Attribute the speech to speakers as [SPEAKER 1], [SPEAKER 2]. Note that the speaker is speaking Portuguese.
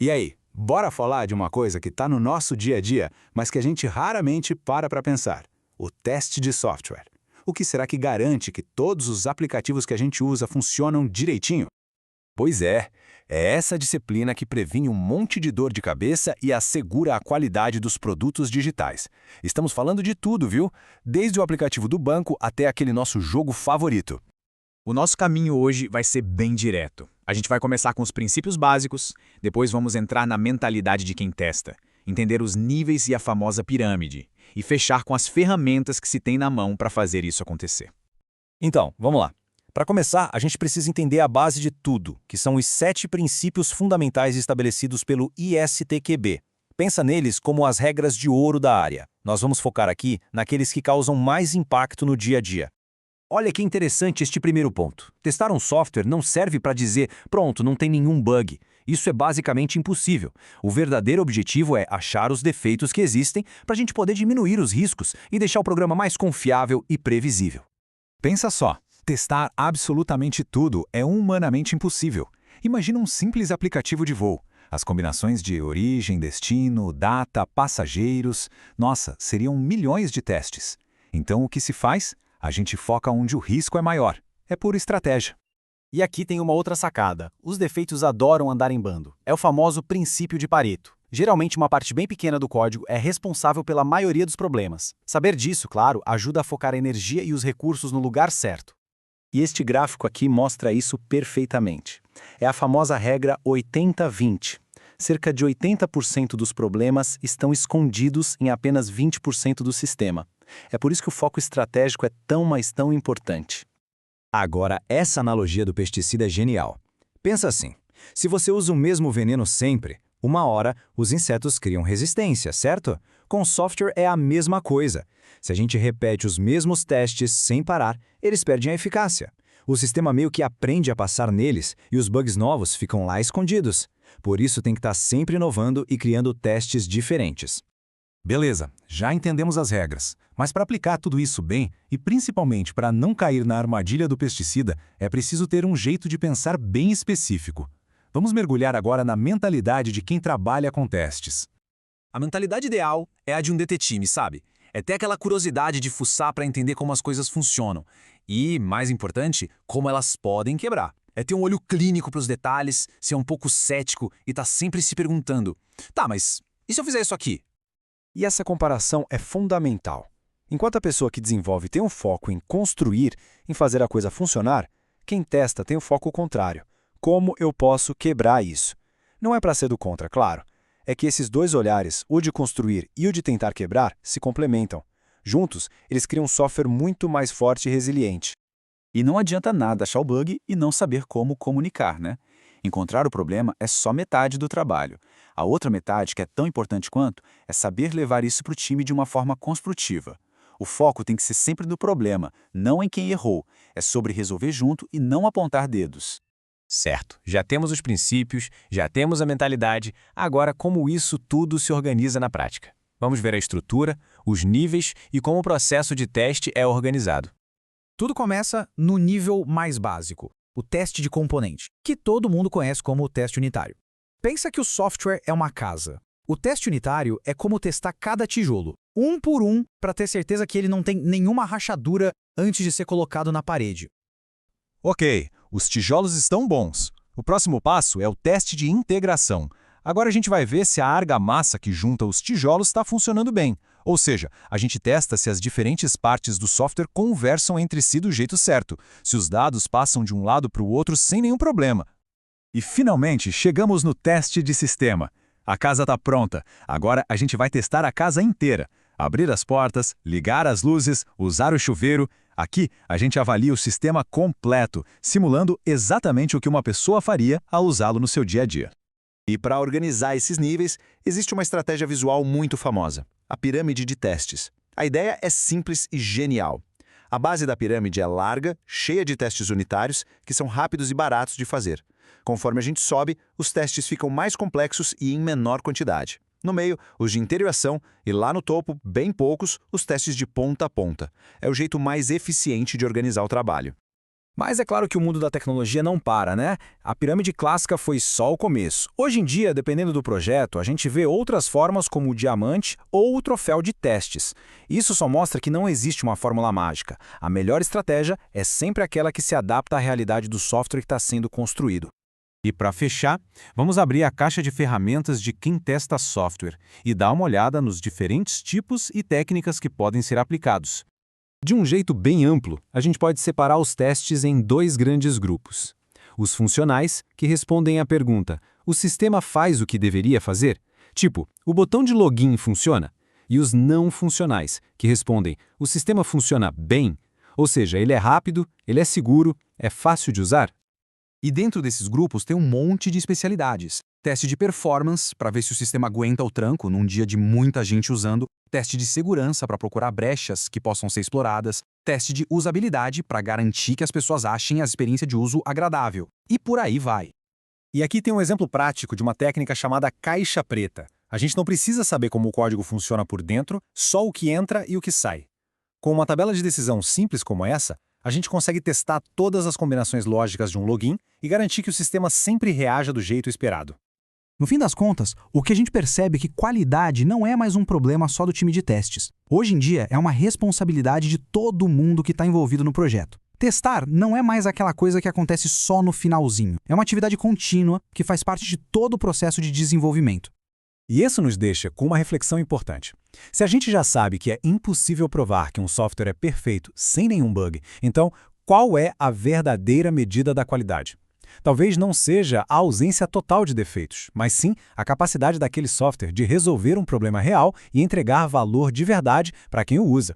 [SPEAKER 1] E aí, bora falar de uma coisa que está no nosso dia a dia, mas que a gente raramente para pensar: o teste de software. O que será que garante que todos os aplicativos que a gente usa funcionam direitinho?
[SPEAKER 2] Pois é essa disciplina que previne um monte de dor de cabeça e assegura a qualidade dos produtos digitais. Estamos falando de tudo, viu? Desde o aplicativo do banco até aquele nosso jogo favorito.
[SPEAKER 3] O nosso caminho hoje vai ser bem direto. A gente vai começar com os princípios básicos, depois vamos entrar na mentalidade de quem testa, entender os níveis e a famosa pirâmide, e fechar com as ferramentas que se tem na mão para fazer isso acontecer.
[SPEAKER 2] Então, vamos lá. Para começar, a gente precisa entender a base de tudo, que são os 7 princípios fundamentais estabelecidos pelo ISTQB. Pensa neles como as regras de ouro da área. Nós vamos focar aqui naqueles que causam mais impacto no dia a dia. Olha que interessante este primeiro ponto. Testar um software não serve para dizer, pronto, não tem nenhum bug. Isso é basicamente impossível. O verdadeiro objetivo é achar os defeitos que existem para a gente poder diminuir os riscos e deixar o programa mais confiável e previsível.
[SPEAKER 4] Pensa só, testar absolutamente tudo é humanamente impossível. Imagina um simples aplicativo de voo. As combinações de origem, destino, data, passageiros... Nossa, seriam milhões de testes. Então o que se faz? A gente foca onde o risco é maior. É pura estratégia.
[SPEAKER 5] E aqui tem uma outra sacada. Os defeitos adoram andar em bando. É o famoso princípio de Pareto. Geralmente, uma parte bem pequena do código é responsável pela maioria dos problemas. Saber disso, claro, ajuda a focar a energia e os recursos no lugar certo.
[SPEAKER 2] E este gráfico aqui mostra isso perfeitamente. É a famosa regra 80-20. Cerca de 80% dos problemas estão escondidos em apenas 20% do sistema. É por isso que o foco estratégico é tão, mas tão importante.
[SPEAKER 6] Agora, essa analogia do pesticida é genial. Pensa assim, se você usa o mesmo veneno sempre, uma hora os insetos criam resistência, certo? Com software é a mesma coisa. Se a gente repete os mesmos testes sem parar, eles perdem a eficácia. O sistema meio que aprende a passar neles e os bugs novos ficam lá escondidos. Por isso tem que estar sempre inovando e criando testes diferentes.
[SPEAKER 4] Beleza, já entendemos as regras. Mas para aplicar tudo isso bem, e principalmente para não cair na armadilha do pesticida, é preciso ter um jeito de pensar bem específico. Vamos mergulhar agora na mentalidade de quem trabalha com testes.
[SPEAKER 7] A mentalidade ideal é a de um detetive, sabe? É ter aquela curiosidade de fuçar para entender como as coisas funcionam. E, mais importante, como elas podem quebrar. É ter um olho clínico para os detalhes, ser um pouco cético e tá sempre se perguntando: tá, mas e se eu fizer isso aqui?
[SPEAKER 2] E essa comparação é fundamental. Enquanto a pessoa que desenvolve tem um foco em construir, em fazer a coisa funcionar, quem testa tem o foco contrário. Como eu posso quebrar isso? Não é para ser do contra, claro. É que esses dois olhares, o de construir e o de tentar quebrar, se complementam. Juntos, eles criam um software muito mais forte e resiliente.
[SPEAKER 1] E não adianta nada achar o bug e não saber como comunicar, né? Encontrar o problema é só metade do trabalho. A outra metade, que é tão importante quanto, é saber levar isso para o time de uma forma construtiva. O foco tem que ser sempre no problema, não em quem errou. É sobre resolver junto e não apontar dedos.
[SPEAKER 2] Certo, já temos os princípios, já temos a mentalidade, agora como isso tudo se organiza na prática. Vamos ver a estrutura, os níveis e como o processo de teste é organizado.
[SPEAKER 3] Tudo começa no nível mais básico, o teste de componente, que todo mundo conhece como o teste unitário. Pensa que o software é uma casa. O teste unitário é como testar cada tijolo, um por um, para ter certeza que ele não tem nenhuma rachadura antes de ser colocado na parede.
[SPEAKER 4] Ok, os tijolos estão bons. O próximo passo é o teste de integração. Agora a gente vai ver se a argamassa que junta os tijolos está funcionando bem. Ou seja, a gente testa se as diferentes partes do software conversam entre si do jeito certo, se os dados passam de um lado para o outro sem nenhum problema. E finalmente chegamos no teste de sistema. A casa está pronta. Agora a gente vai testar a casa inteira. Abrir as portas, ligar as luzes, usar o chuveiro. Aqui a gente avalia o sistema completo, simulando exatamente o que uma pessoa faria ao usá-lo no seu dia a dia.
[SPEAKER 8] E para organizar esses níveis, existe uma estratégia visual muito famosa, a pirâmide de testes. A ideia é simples e genial. A base da pirâmide é larga, cheia de testes unitários, que são rápidos e baratos de fazer. Conforme a gente sobe, os testes ficam mais complexos e em menor quantidade. No meio, os de integração e lá no topo, bem poucos, os testes de ponta a ponta. É o jeito mais eficiente de organizar o trabalho.
[SPEAKER 3] Mas é claro que o mundo da tecnologia não para, né? A pirâmide clássica foi só o começo. Hoje em dia, dependendo do projeto, a gente vê outras formas como o diamante ou o troféu de testes. Isso só mostra que não existe uma fórmula mágica. A melhor estratégia é sempre aquela que se adapta à realidade do software que está sendo construído.
[SPEAKER 2] E para fechar, vamos abrir a caixa de ferramentas de quem testa software e dar uma olhada nos diferentes tipos e técnicas que podem ser aplicados. De um jeito bem amplo, a gente pode separar os testes em dois grandes grupos. Os funcionais, que respondem à pergunta: o sistema faz o que deveria fazer? Tipo, o botão de login funciona? E os não funcionais, que respondem: o sistema funciona bem? Ou seja, ele é rápido, ele é seguro, é fácil de usar?
[SPEAKER 9] E dentro desses grupos tem um monte de especialidades. Teste de performance, para ver se o sistema aguenta o tranco num dia de muita gente usando. Teste de segurança, para procurar brechas que possam ser exploradas. Teste de usabilidade, para garantir que as pessoas achem a experiência de uso agradável. E por aí vai.
[SPEAKER 2] E aqui tem um exemplo prático de uma técnica chamada caixa preta. A gente não precisa saber como o código funciona por dentro, só o que entra e o que sai. Com uma tabela de decisão simples como essa, a gente consegue testar todas as combinações lógicas de um login e garantir que o sistema sempre reaja do jeito esperado.
[SPEAKER 3] No fim das contas, o que a gente percebe é que qualidade não é mais um problema só do time de testes. Hoje em dia, é uma responsabilidade de todo mundo que está envolvido no projeto. Testar não é mais aquela coisa que acontece só no finalzinho. É uma atividade contínua que faz parte de todo o processo de desenvolvimento.
[SPEAKER 2] E isso nos deixa com uma reflexão importante. Se a gente já sabe que é impossível provar que um software é perfeito sem nenhum bug, então qual é a verdadeira medida da qualidade? Talvez não seja a ausência total de defeitos, mas sim a capacidade daquele software de resolver um problema real e entregar valor de verdade para quem o usa.